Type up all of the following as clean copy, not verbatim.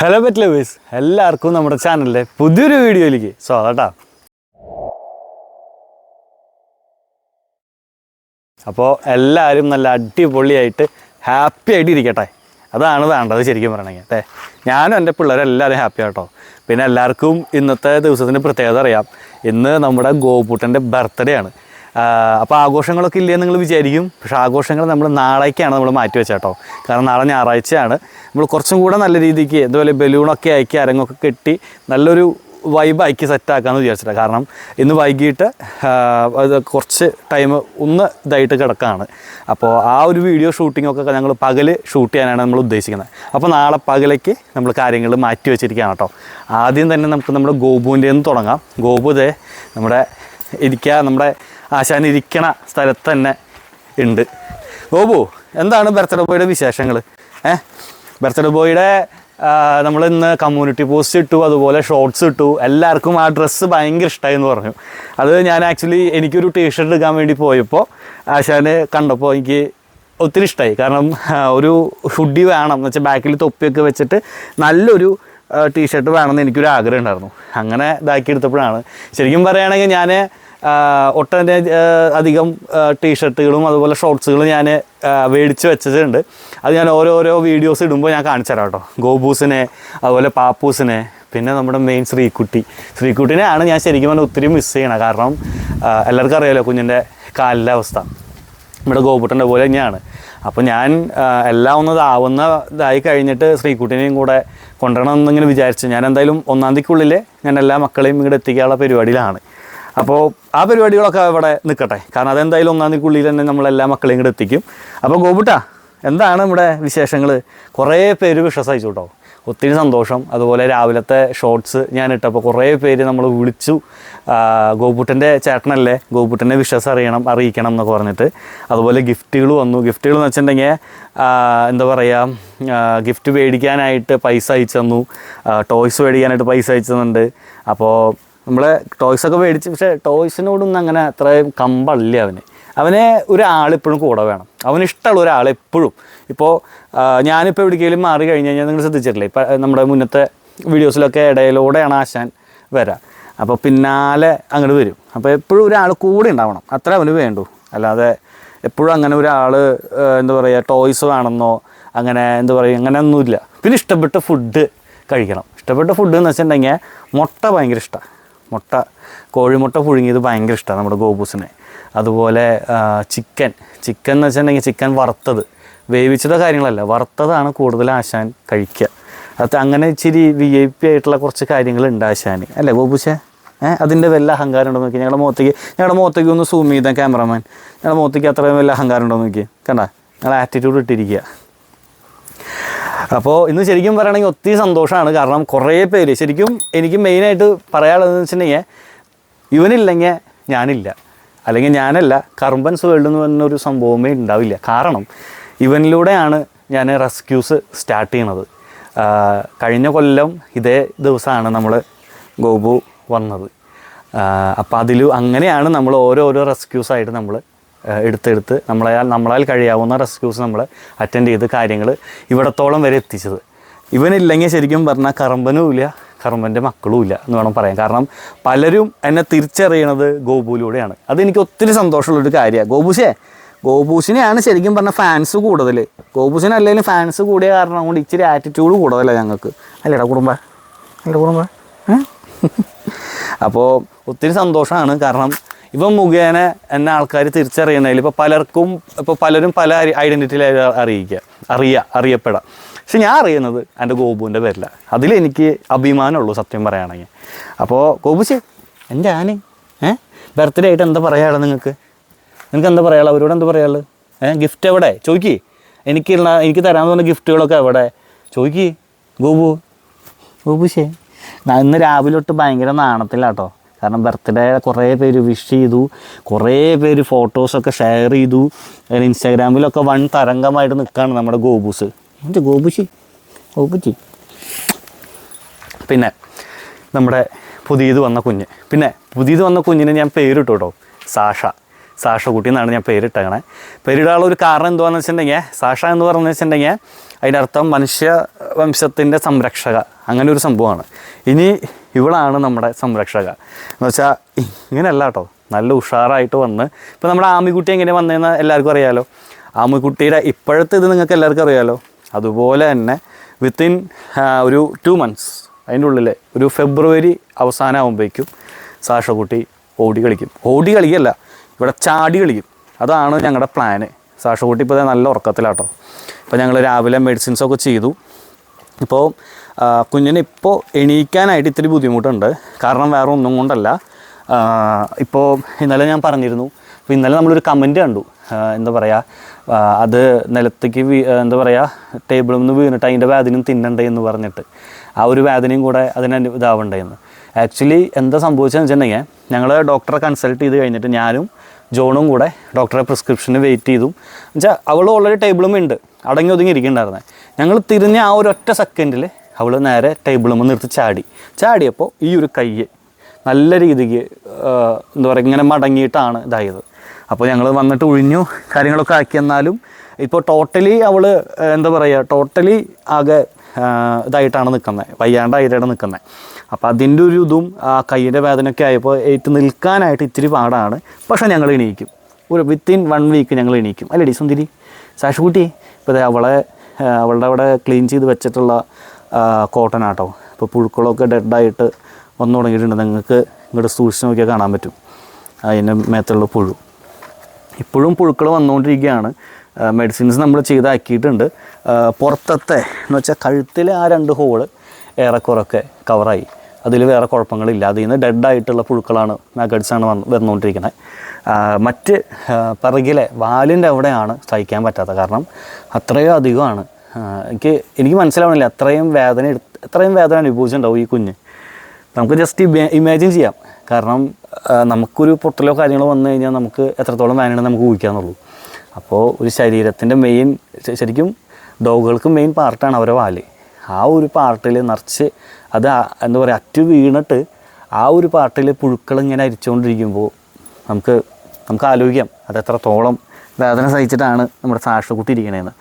Hello pet lovers, എല്ലാവർക്കും നമ്മുടെ ചാനലിലെ പുതിയൊരു വീഡിയോയിലേക്ക് സ്വാഗതം. അപ്പോൾ എല്ലാവരും നല്ല അടിപൊളിയായിട്ട് ഹാപ്പി ആയിട്ട് ഇരിക്കട്ടെ, അതാണ് വേണ്ടത് ശരിക്കും പറയണമെങ്കിൽ. ഞാനും എൻ്റെ പിള്ളേരെല്ലാവരും ഹാപ്പി ആട്ടോ. പിന്നെ എല്ലാവർക്കും ഇന്നത്തെ ദിവസത്തിൻ്റെ പ്രത്യേകത അറിയാം. ഇന്ന് നമ്മുടെ ഗോപൂട്ടൻ്റെ ബർത്ത്ഡേ ആണ്. അപ്പോൾ ആഘോഷങ്ങളൊക്കെ ഇല്ലയെന്ന് നിങ്ങൾ വിചാരിക്കും. പക്ഷേ ആഘോഷങ്ങൾ നമ്മൾ നാളേക്കാണ് നമ്മൾ മാറ്റി വെച്ചേട്ടോ. കാരണം നാളെ ഞായറാഴ്ചയാണ്. നമ്മൾ കുറച്ചും കൂടെ നല്ല രീതിക്ക് ഇതുപോലെ ബലൂണൊക്കെ ആക്കി അരങ്ങൊക്കെ കെട്ടി നല്ലൊരു വൈബാക്കി സെറ്റാക്കാമെന്ന് വിചാരിച്ചിട്ടാണ്. കാരണം ഇന്ന് വൈകിട്ട് അത് കുറച്ച് ടൈം ഒന്ന് ഇതായിട്ട് കിടക്കുകയാണ്. അപ്പോൾ ആ ഒരു വീഡിയോ ഷൂട്ടിങ്ങൊക്കെ ഞങ്ങൾ പകൽ ഷൂട്ട് ചെയ്യാനാണ് നമ്മൾ ഉദ്ദേശിക്കുന്നത്. അപ്പോൾ നാളെ പകലേക്ക് നമ്മൾ കാര്യങ്ങൾ മാറ്റി വെച്ചിരിക്കുകയാണ് കേട്ടോ. ആദ്യം തന്നെ നമുക്ക് നമ്മുടെ ഗോപുവിൻ്റെ നിന്ന് തുടങ്ങാം. ഗോപു ഇതേ നമ്മുടെ നമ്മുടെ ആശാൻ ഇരിക്കണ സ്ഥലത്ത് തന്നെ ഉണ്ട്. ഗോപു, എന്താണ് ബർത്ത്ഡേ ബോയുടെ വിശേഷങ്ങൾ? ബർത്ത്ഡേ ബോയുടെ നമ്മൾ ഇന്ന് കമ്മ്യൂണിറ്റി പോസ്റ്റ് ഇട്ടു, അതുപോലെ ഷോർട്സ് ഇട്ടു. എല്ലാവർക്കും ആ ഡ്രസ്സ് ഭയങ്കര ഇഷ്ടമായി എന്ന് പറഞ്ഞു. അത് ഞാൻ ആക്ച്വലി എനിക്കൊരു ടീഷർട്ട് എടുക്കാൻ വേണ്ടി പോയപ്പോൾ ആശാന് കണ്ടപ്പോൾ എനിക്ക് ഒത്തിരി ഇഷ്ടമായി. കാരണം ഒരു ഹുഡി വേണം എന്ന് വെച്ചാൽ ബാക്കിൽ തൊപ്പിയൊക്കെ വെച്ചിട്ട് നല്ലൊരു ടീഷർട്ട് വേണമെന്ന് എനിക്കൊരു ആഗ്രഹം ഉണ്ടായിരുന്നു. അങ്ങനെ ഇതാക്കി എടുത്തപ്പോഴാണ് ശരിക്കും പറയുകയാണെങ്കിൽ ഞാൻ ഒട്ടനെ അധികം ടീഷർട്ടുകളും അതുപോലെ ഷോർട്സുകളും ഞാൻ മേടിച്ച് വെച്ചിട്ടുണ്ട്. അത് ഞാൻ ഓരോരോ വീഡിയോസ് ഇടുമ്പോൾ ഞാൻ കാണിച്ചു തരാം കേട്ടോ. ഗോബൂസിനെ, അതുപോലെ പാപ്പൂസിനെ, പിന്നെ നമ്മുടെ മെയിൻ ശ്രീക്കുട്ടിനെയാണ് ഞാൻ ശരിക്കും പറഞ്ഞാൽ ഒത്തിരി മിസ് ചെയ്യണം. കാരണം എല്ലാവർക്കും അറിയാമല്ലോ കുഞ്ഞിൻ്റെ കാലിൻ്റെ അവസ്ഥ. നമ്മുടെ ഗോപൂട്ടൻ്റെ പോലെ തന്നെയാണ്. അപ്പോൾ ഞാൻ എല്ലാം ഇതായി കഴിഞ്ഞിട്ട് ശ്രീക്കുട്ടിനെയും കൂടെ കൊണ്ടുവരണമെന്നിങ്ങനെ വിചാരിച്ചു. ഞാൻ എന്തായാലും 1-ാം തീയതിക്കുള്ളിൽ ഞാൻ എല്ലാ മക്കളെയും ഇങ്ങോട്ട് എത്തിക്കാനുള്ള പരിപാടിയിലാണ്. അപ്പോൾ ആ പരിപാടികളൊക്കെ ഇവിടെ നിൽക്കട്ടെ. കാരണം അതെന്തായാലും 1-ാം തീയതിക്കുള്ളിൽ തന്നെ നമ്മളെല്ലാ മക്കളെയും ഇങ്ങോട്ട് എത്തിക്കും. അപ്പോൾ ഗോപൂട്ടാ, എന്താണ് ഇവിടെ വിശേഷങ്ങൾ? കുറേ പേര് വിഷസ് അയച്ചു കേട്ടോ, ഒത്തിരി സന്തോഷം. അതുപോലെ രാവിലത്തെ ഷോർട്സ് ഞാൻ ഇട്ടപ്പോൾ കുറേ പേര് നമ്മൾ വിളിച്ചു. ഗോപൂട്ടൻ്റെ ചേട്ടനല്ലേ, ഗോപൂട്ടൻ്റെ വിഷസ് അറിയിക്കണം എന്നൊക്കെ പറഞ്ഞിട്ട്. അതുപോലെ ഗിഫ്റ്റുകൾ വന്നു. ഗിഫ്റ്റുകൾ എന്ന് വെച്ചിട്ടുണ്ടെങ്കിൽ എന്താ പറയുക, ഗിഫ്റ്റ് മേടിക്കാനായിട്ട് പൈസ അയച്ചു തന്നു, ടോയ്സ് മേടിക്കാനായിട്ട് പൈസ അയച്ചു തന്നുണ്ട്. അപ്പോൾ നമ്മളെ ടോയ്സൊക്കെ മേടിച്ച്, പക്ഷേ ടോയ്സിനോടൊന്നും അങ്ങനെ അത്രയും കമ്പല്ല അവന് ഒരാളെപ്പോഴും കൂടെ വേണം. അവനിഷ്ടമുള്ള ഒരാൾ എപ്പോഴും. ഇപ്പോൾ ഞാനിപ്പോൾ എവിടേക്കെങ്കിലും മാറി കഴിഞ്ഞ് കഴിഞ്ഞാൽ നിങ്ങൾ ശ്രദ്ധിച്ചിട്ടില്ലേ, ഇപ്പം നമ്മുടെ മുന്നത്തെ വീഡിയോസിലൊക്കെ ഇടയിലൂടെയാണ് ആശാൻ വരാം. അപ്പോൾ പിന്നാലെ അങ്ങോട്ട് വരും. അപ്പോൾ എപ്പോഴും ഒരാൾ കൂടെ ഉണ്ടാവണം, അത്ര അവന് വേണ്ടൂ. അല്ലാതെ എപ്പോഴും അങ്ങനെ ഒരാൾ എന്താ പറയുക ടോയ്സ് വേണമെന്നോ അങ്ങനെ എന്താ പറയുക അങ്ങനെയൊന്നുമില്ല. പിന്നെ ഇഷ്ടപ്പെട്ട ഫുഡ് കഴിക്കണം. ഇഷ്ടപ്പെട്ട ഫുഡ് എന്ന് വെച്ചിട്ടുണ്ടെങ്കിൽ മുട്ട ഭയങ്കര ഇഷ്ടമാണ്. കോഴിമുട്ട പുഴുങ്ങിയത് ഭയങ്കര ഇഷ്ടമാണ് നമ്മുടെ ഗോപൂസിനെ. അതുപോലെ ചിക്കൻ എന്ന് വെച്ചിട്ടുണ്ടെങ്കിൽ ചിക്കൻ വറുത്തത്, വേവിച്ചത കാര്യങ്ങളല്ല, വറുത്തതാണ് കൂടുതൽ ആശാൻ കഴിക്കുക. അത് അങ്ങനെ ഇച്ചിരി VIP ആയിട്ടുള്ള കുറച്ച് കാര്യങ്ങളുണ്ട് ആശാന്, അല്ലേ ഗോപൂശേ? അതിൻ്റെ വല്ല അഹങ്കാരം ഉണ്ടോ നോക്കി. ഞങ്ങളുടെ മുഖത്തേക്ക് ഒന്ന് സൂം ചെയ്താൽ ക്യാമറമാൻ, ഞങ്ങളുടെ മുഖത്തേക്ക് അത്രയും വല്ല അഹങ്കാരം ഉണ്ടോ നോക്കി. കണ്ട, ഞങ്ങൾ ആറ്റിറ്റ്യൂഡ് ഇട്ടിരിക്കുക. അപ്പോൾ ഇന്ന് ശരിക്കും പറയുകയാണെങ്കിൽ ഒത്തിരി സന്തോഷമാണ്. കാരണം കുറേ പേര് ശരിക്കും എനിക്ക് മെയിനായിട്ട് പറയാനുള്ളതെന്ന് വെച്ചിട്ടുണ്ടെങ്കിൽ ഇവനില്ലെങ്കിൽ ഞാനില്ല, അല്ലെങ്കിൽ ഞാനല്ല, കർബൻസ് വേൾഡ് എന്ന് പറഞ്ഞൊരു സംഭവമേ ഉണ്ടാവില്ല. കാരണം ഇവനിലൂടെയാണ് ഞാൻ റെസ്ക്യൂസ് സ്റ്റാർട്ട് ചെയ്യണത്. കഴിഞ്ഞ കൊല്ലം ഇതേ ദിവസമാണ് നമ്മൾ ഗോപു വന്നത്. അപ്പോൾ അങ്ങനെയാണ് നമ്മൾ ഓരോരോ റെസ്ക്യൂസായിട്ട് നമ്മൾ എടുത്തെടുത്ത് നമ്മളാൽ കഴിയാവുന്ന റെസ്ക്യൂസ് നമ്മൾ അറ്റൻഡ് ചെയ്ത് കാര്യങ്ങൾ ഇവിടത്തോളം വരെ എത്തിച്ചത്. ഇവനില്ലെങ്കിൽ ശരിക്കും പറഞ്ഞാൽ കറമ്പനും ഇല്ല, കറമ്പൻ്റെ മക്കളും ഇല്ല എന്ന് വേണം പറയാൻ. കാരണം പലരും എന്നെ തിരിച്ചറിയണത് ഗോപുവിലൂടെയാണ്. അതെനിക്ക് ഒത്തിരി സന്തോഷമുള്ളൊരു കാര്യമാണ്. ഗോപൂസിനെയാണ് ശരിക്കും പറഞ്ഞാൽ ഫാൻസ് കൂടുതൽ. ഗോപൂസിനല്ലെങ്കിലും ഫാൻസ് കൂടിയ കാരണം കൊണ്ട് ഇച്ചിരി ആറ്റിറ്റ്യൂഡ് കൂടുതലല്ല ഞങ്ങൾക്ക്, അല്ലേടാ കുടുംബ? അപ്പോൾ ഒത്തിരി സന്തോഷമാണ്. കാരണം ഇവൻ മുഖേന എന്നെ ആൾക്കാർ തിരിച്ചറിയണതിൽ ഇപ്പോൾ പലരും പല ഐഡൻറ്റിറ്റിയിൽ അറിയപ്പെടാം. പക്ഷെ ഞാൻ അറിയുന്നത് എൻ്റെ ഗോപുവിൻ്റെ പേരില്ല. അതിലെനിക്ക് അഭിമാനമുള്ളൂ സത്യം പറയുകയാണെങ്കിൽ. അപ്പോൾ ഗോപുശേ, എൻ്റെ ആന് ബർത്ത്ഡേ ആയിട്ട് എന്താ പറയാനുള്ളത്? നിങ്ങൾക്ക് എന്താ പറയാനുള്ളത്? അവരോട് എന്താ പറയാനുള്ളത്? ഗിഫ്റ്റ് എവിടെ ചോദിക്കി? എനിക്ക് തരാമെന്ന് പറഞ്ഞ ഗിഫ്റ്റുകളൊക്കെ എവിടെ ചോദിക്കി? ഗോപുശേ, ഇന്ന് രാവിലെ തൊട്ട് ഭയങ്കര നാണത്തിലാട്ടോ. കാരണം ബർത്ത്ഡേ കുറേ പേര് വിഷ് ചെയ്തു, കുറേ പേര് ഫോട്ടോസൊക്കെ ഷെയർ ചെയ്തു. ഇൻസ്റ്റാഗ്രാമിലൊക്കെ വൺ തരംഗമായിട്ട് നിൽക്കുകയാണ് നമ്മുടെ ഗോപൂസ്. ഗോപുച്ചി. പിന്നെ നമ്മുടെ പുതിയത് വന്ന കുഞ്ഞിനെ ഞാൻ പേരിട്ടു കേട്ടോ, സാഷക്കുട്ടി എന്നാണ് ഞാൻ പേരിട്ടേക്കണേ. പേരിടാനുള്ള ഒരു കാരണം എന്താണെന്ന് വെച്ചിട്ടുണ്ടെങ്കിൽ, സാഷ എന്ന് പറഞ്ഞു വെച്ചിട്ടുണ്ടെങ്കിൽ അതിൻ്റെ അർത്ഥം മനുഷ്യ വംശത്തിൻ്റെ സംരക്ഷക, അങ്ങനെ ഒരു സംഭവമാണ്. ഇനി ഇവളാണ് നമ്മുടെ സംരക്ഷക എന്ന് വെച്ചാൽ ഇങ്ങനെയല്ല കേട്ടോ, നല്ല ഉഷാറായിട്ട് വന്ന്. ഇപ്പോൾ നമ്മുടെ ആമിക്കുട്ടി എങ്ങനെ വന്നതെന്ന് എല്ലാവർക്കും അറിയാമല്ലോ. ആമിക്കുട്ടിയുടെ ഇപ്പോഴത്തെ ഇത് നിങ്ങൾക്ക് എല്ലാവർക്കും അറിയാമല്ലോ. അതുപോലെ തന്നെ വിത്തിൻ ഒരു 2 months അതിൻ്റെ ഉള്ളിൽ ഒരു ഫെബ്രുവരി അവസാനമാകുമ്പോഴേക്കും സാഷക്കുട്ടി ഓടി കളിക്കല്ല, ഇവിടെ ചാടി കളിക്കും. അതാണ് ഞങ്ങളുടെ പ്ലാന്. സാഷക്കുട്ടി ഇപ്പോൾ നല്ല ഉറക്കത്തിലാട്ടോ. ഇപ്പോൾ ഞങ്ങൾ രാവിലെ മെഡിസിൻസൊക്കെ ചെയ്തു. ഇപ്പോൾ കുഞ്ഞിന് ഇപ്പോൾ എണീക്കാനായിട്ട് ഇത്തിരി ബുദ്ധിമുട്ടുണ്ട്. കാരണം വേറെ ഒന്നും കൊണ്ടല്ല. ഇപ്പോൾ ഇന്നലെ ഞാൻ പറഞ്ഞിരുന്നു, അപ്പോൾ ഇന്നലെ നമ്മളൊരു കമൻറ്റ് കണ്ടു. എന്താ പറയുക, അത് നിലത്തേക്ക് എന്താ പറയുക, ടേബിളിൽ നിന്ന് വീണിട്ട് അതിൻ്റെ വേദനയും തിന്നണ്ടേ എന്ന് പറഞ്ഞിട്ട്, ആ ഒരു വേദനയും കൂടെ അതിന് ഇതാവണ്ടേന്ന്. ആക്ച്വലി എന്താ സംഭവിച്ചതെന്ന് വെച്ചിട്ടുണ്ടെങ്കിൽ, ഞങ്ങൾ ഡോക്ടറെ കൺസൾട്ട് ചെയ്ത് കഴിഞ്ഞിട്ട് ഞാനും ജോണും കൂടെ ഡോക്ടറെ പ്രിസ്ക്രിപ്ഷന് വെയിറ്റ് ചെയ്തു. എന്നുവെച്ചാൽ അവൾ ഓൾറെഡി ടേബിളും ഉണ്ട്, അടങ്ങി ഒതുങ്ങി ഇരിക്കുന്നുണ്ടായിരുന്നത്. ഞങ്ങൾ തിരിഞ്ഞ ആ ഒരു ഒറ്റ സെക്കൻഡിൽ അവൾ നേരെ ടേബിളുമ്പോൾ നിർത്തി ചാടിയപ്പോൾ ഈ ഒരു കൈ നല്ല രീതിക്ക് എന്താ പറയുക ഇങ്ങനെ മടങ്ങിയിട്ടാണ് ഇതായത്. അപ്പോൾ ഞങ്ങൾ വന്നിട്ട് ഒഴിഞ്ഞു കാര്യങ്ങളൊക്കെ ആക്കി. എന്നാലും ഇപ്പോൾ ടോട്ടലി അവൾ എന്താ പറയുക, ടോട്ടലി ആകെ ഇതായിട്ടാണ് നിൽക്കുന്നത്, വയ്യാണ്ടായിട്ടാണ് നിൽക്കുന്നത്. അപ്പോൾ അതിൻ്റെ ഒരു ഇതും കയ്യിൻ്റെ വേദനയൊക്കെ ആയപ്പോൾ നിൽക്കാനായിട്ട് ഇത്തിരി പാടാണ്. പക്ഷേ ഞങ്ങൾ എണീക്കും, ഒരു വിത്തിൻ 1 week ഞങ്ങൾ എണീക്കും. അല്ലേടി സുന്ദരി സാഷുകുട്ടി? ഇപ്പോൾ അവളുടെ അവിടെ ക്ലീൻ ചെയ്ത് വെച്ചിട്ടുള്ള കോട്ടൺ ആട്ടോ. ഇപ്പോൾ പുഴുക്കളൊക്കെ ഡെഡായിട്ട് വന്നു തുടങ്ങിയിട്ടുണ്ട്. നിങ്ങൾക്ക് ഇങ്ങോട്ട് സൂക്ഷിച്ച് നോക്കിയാൽ കാണാൻ പറ്റും അതിൻ്റെ മേത്തുള്ള പുഴു. ഇപ്പോഴും പുഴുക്കൾ വന്നുകൊണ്ടിരിക്കുകയാണ്. മെഡിസിൻസ് നമ്മൾ ചെയ്താക്കിയിട്ടുണ്ട്. പുറത്തത്തെ എന്ന് വെച്ചാൽ കഴുത്തിൽ ആ 2 ഹോള് ഏറെക്കുറൊക്കെ കവറായി. അതിൽ വേറെ കുഴപ്പങ്ങളില്ല. അതിൽ നിന്ന് ഡെഡായിട്ടുള്ള പുഴുക്കളാണ്, മാഗറ്റ്സാണ് വന്നുകൊണ്ടിരിക്കുന്നത്. മറ്റ് പിറകിലെ വാലിൻ്റെ അവിടെയാണ് സഹിക്കാൻ പറ്റാത്ത, കാരണം അത്രയും അധികമാണ്. എനിക്ക് മനസ്സിലാവണില്ല അത്രയും വേദന അനുഭവിച്ചിട്ടുണ്ടാവും ഈ കുഞ്ഞ്. നമുക്ക് ജസ്റ്റ് ഇമാജിൻ ചെയ്യാം. കാരണം നമുക്കൊരു പൊട്ടലോ കാര്യങ്ങളോ വന്നു കഴിഞ്ഞാൽ നമുക്ക് എത്രത്തോളം വേദനയുണ്ടെന്ന് നമുക്ക് ഊഹിക്കാന്നുള്ളൂ. അപ്പോൾ ഒരു ശരീരത്തിൻ്റെ മെയിൻ, ശരിക്കും ഡോഗുകൾക്ക് മെയിൻ പാർട്ടാണ് അവരുടെ വാല്. ആ ഒരു പാർട്ടിൽ നിറച്ച് അത് എന്താ പറയുക അറ്റു വീണിട്ട് ആ ഒരു പാർട്ടിൽ പുഴുക്കൾ ഇങ്ങനെ അരിച്ചുകൊണ്ടിരിക്കുമ്പോൾ നമുക്ക് ആലോചിക്കാം അത് എത്രത്തോളം വേദന സഹിച്ചിട്ടാണ് നമ്മുടെ സാഷക്കുട്ടി ഇരിക്കണേന്ന്.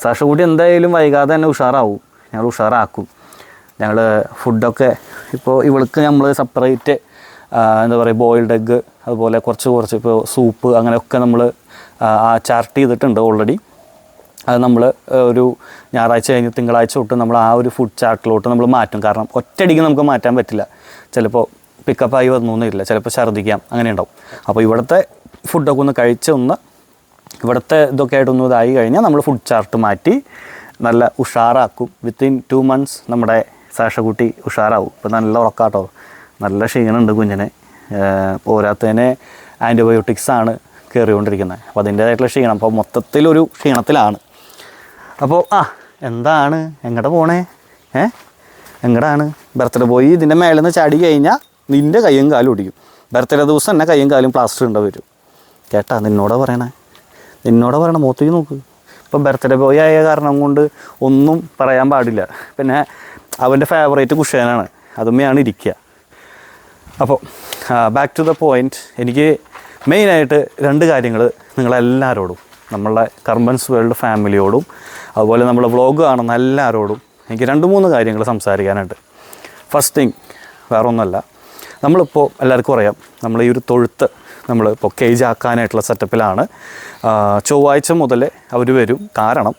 സാഷക്കുട്ടി എന്തായാലും വൈകാതെ തന്നെ ഉഷാറാവും, ഞങ്ങൾ ഉഷാറാക്കും. ഞങ്ങൾ ഫുഡൊക്കെ ഇപ്പോൾ ഇവൾക്ക് നമ്മൾ സെപ്പറേറ്റ് എന്താ പറയുക ബോയിൽഡ് എഗ്ഗ്, അതുപോലെ കുറച്ച് ഇപ്പോൾ സൂപ്പ് അങ്ങനെയൊക്കെ നമ്മൾ ചാർട്ട് ചെയ്തിട്ടുണ്ട് ഓൾറെഡി. അത് നമ്മൾ ഒരു ഞായറാഴ്ച കഴിഞ്ഞ് തിങ്കളാഴ്ച തൊട്ട് നമ്മൾ ആ ഒരു ഫുഡ് ചാർട്ടിലോട്ട് നമ്മൾ മാറ്റും. കാരണം ഒറ്റയടിക്ക് നമുക്ക് മാറ്റാൻ പറ്റില്ല. ചിലപ്പോൾ പിക്കപ്പായി വന്നൊന്നുമില്ല, ചിലപ്പോൾ ഛർദ്ദിക്കാം, അങ്ങനെ ഉണ്ടാവും. അപ്പോൾ ഇവിടുത്തെ ഫുഡൊക്കെ ഒന്ന് കഴിച്ച് ഇവിടുത്തെ ഇതൊക്കെ ആയിട്ടൊന്ന് ഇതായി കഴിഞ്ഞാൽ നമ്മൾ ഫുഡ് ചാർട്ട് മാറ്റി നല്ല ഉഷാറാക്കും. വിത്തിൻ 2 months നമ്മുടെ സാഷക്കുട്ടി ഉഷാറാവും. ഇപ്പോൾ നല്ല ഉറക്കാട്ടോ, നല്ല ക്ഷീണമുണ്ട് കുഞ്ഞിന്. പോരാത്തതിന് ആൻറ്റിബയോട്ടിക്സാണ് കയറിക്കൊണ്ടിരിക്കുന്നത്. അപ്പോൾ അതിൻ്റേതായിട്ടുള്ള ക്ഷീണം, അപ്പോൾ മൊത്തത്തിലൊരു ക്ഷീണത്തിലാണ്. അപ്പോൾ എന്താണ് എങ്ങോട്ട് പോണേ? എങ്ങടാണ്? ബർത്ത്ഡേ പോയി ഇതിൻ്റെ മേളിൽ നിന്ന് ചാടി കഴിഞ്ഞാൽ നിൻ്റെ കയ്യും കാലും ഒടിക്കും. ബർത്ത്ഡേ ദിവസം തന്നെ കയ്യും കാലും പ്ലാസ്റ്റർ ഉണ്ടാവും വരും. കേട്ടാ? നിന്നോടാ പറയണേ മുഖത്തേക്ക് നോക്ക്. ഇപ്പം ബർത്ത്ഡേ ബോയ് ആയ കാരണം കൊണ്ട് ഒന്നും പറയാൻ പാടില്ല. പിന്നെ അവൻ്റെ ഫേവറേറ്റ് കുഷനാണ്, അതുമ്മയാണ് ഇരിക്കുക. അപ്പോൾ ബാക്ക് ടു ദ പോയിൻറ്റ്. എനിക്ക് മെയിനായിട്ട് 2 കാര്യങ്ങൾ നിങ്ങളെല്ലാവരോടും, നമ്മളുടെ കർമ്മൻസ് വേൾഡ് ഫാമിലിയോടും അതുപോലെ നമ്മളെ വ്ളോഗ് കാണുന്ന എല്ലാവരോടും എനിക്ക് 2-3 കാര്യങ്ങൾ സംസാരിക്കാനായിട്ട്. ഫസ്റ്റ് തിങ് വേറെ ഒന്നുമല്ല, നമ്മളിപ്പോൾ എല്ലാവർക്കും അറിയാം നമ്മൾ ഈ ഒരു തൊഴുത്ത് നമ്മളിപ്പോൾ കേജ് ആക്കാനായിട്ടുള്ള സെറ്റപ്പിലാണ്. ചൊവ്വാഴ്ച മുതൽ അവർ വരും. കാരണം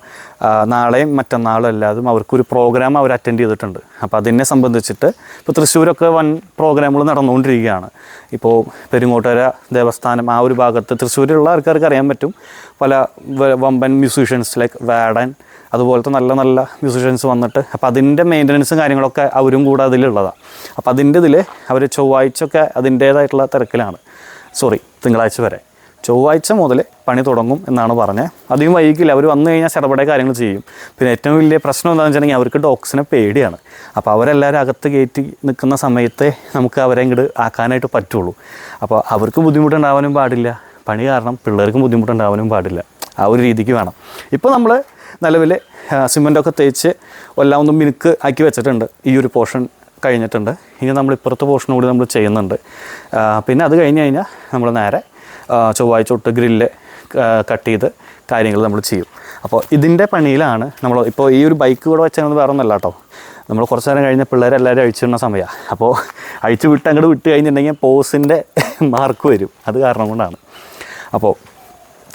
നാളെയും മറ്റന്നാളും അല്ലാതും അവർക്കൊരു പ്രോഗ്രാം അവർ അറ്റൻഡ് ചെയ്തിട്ടുണ്ട്. അപ്പോൾ അതിനെ സംബന്ധിച്ചിട്ട് ഇപ്പോൾ തൃശ്ശൂരൊക്കെ വൻ പ്രോഗ്രാമുകൾ നടന്നുകൊണ്ടിരിക്കുകയാണ്. ഇപ്പോൾ പെരുങ്ങോട്ടുകര ദേവസ്ഥാനം ആ ഒരു ഭാഗത്ത് തൃശ്ശൂരിലുള്ള ആൾക്കാർക്ക് അറിയാൻ പറ്റും. പല വമ്പൻ മ്യൂസീഷ്യൻസ് ലൈക്ക് വേടൻ അതുപോലത്തെ നല്ല നല്ല മ്യൂസീഷ്യൻസ് വന്നിട്ട്, അപ്പോൾ അതിൻ്റെ മെയിൻ്റനൻസും കാര്യങ്ങളൊക്കെ അവരും കൂടെ അതിലുള്ളതാണ്. അപ്പോൾ അതിൻ്റെ ഇതിൽ അവർ ചൊവ്വാഴ്ചയൊക്കെ അതിൻ്റേതായിട്ടുള്ള തിരക്കിലാണ്. തിങ്കളാഴ്ച വരെ. ചൊവ്വാഴ്ച മുതൽ പണി തുടങ്ങും എന്നാണ് പറഞ്ഞത്. അധികം വൈകില്ല, അവർ വന്നു കഴിഞ്ഞാൽ ചടപടെ കാര്യങ്ങൾ ചെയ്യും. പിന്നെ ഏറ്റവും വലിയ പ്രശ്നം എന്താണെന്ന് വെച്ചിട്ടുണ്ടെങ്കിൽ അവർക്ക് ഡോഗ്സിനെ പേടിയാണ്. അപ്പോൾ അവരെല്ലാവരും അകത്ത് കയറ്റി നിൽക്കുന്ന സമയത്ത് നമുക്ക് അവരെ ഇങ്ങോട്ട് ആക്കാനായിട്ട് പറ്റുള്ളൂ. അപ്പോൾ അവർക്ക് ബുദ്ധിമുട്ടുണ്ടാവാനും പാടില്ല, പണി കാരണം പിള്ളേർക്കും ബുദ്ധിമുട്ടുണ്ടാവാനും പാടില്ല. ആ ഒരു രീതിക്ക് വേണം. ഇപ്പോൾ നമ്മൾ നിലവിൽ സിമെൻറ്റൊക്കെ തേച്ച് എല്ലാം ഒന്നും മിനുക്ക് ആക്കി വെച്ചിട്ടുണ്ട്. ഈ ഒരു പോർഷൻ കഴിഞ്ഞിട്ടുണ്ട്. ഇനി നമ്മൾ ഇപ്പുറത്തെ പോർഷൻ കൂടി നമ്മൾ ചെയ്യുന്നുണ്ട്. പിന്നെ അത് കഴിഞ്ഞ് കഴിഞ്ഞാൽ നമ്മൾ നേരെ ചൊവ്വാഴ്ച തൊട്ട് ഗ്രില്ല് കട്ട് ചെയ്ത് കാര്യങ്ങൾ നമ്മൾ ചെയ്യും. അപ്പോൾ ഇതിൻ്റെ പണിയിലാണ് നമ്മൾ ഇപ്പോൾ ഈ ഒരു ബൈക്ക് കൂടെ വെച്ചാൽ വേറെ ഒന്നല്ല കേട്ടോ. നമ്മൾ കുറച്ച് നേരം കഴിഞ്ഞ പിള്ളേരെല്ലാവരും അഴിച്ചിടുന്ന സമയമാണ്. അപ്പോൾ അഴിച്ച് അങ്ങോട്ട് വിട്ട് കഴിഞ്ഞിട്ടുണ്ടെങ്കിൽ പോസിൻ്റെ മാർക്ക് വരും. അത് കാരണം കൊണ്ടാണ്. അപ്പോൾ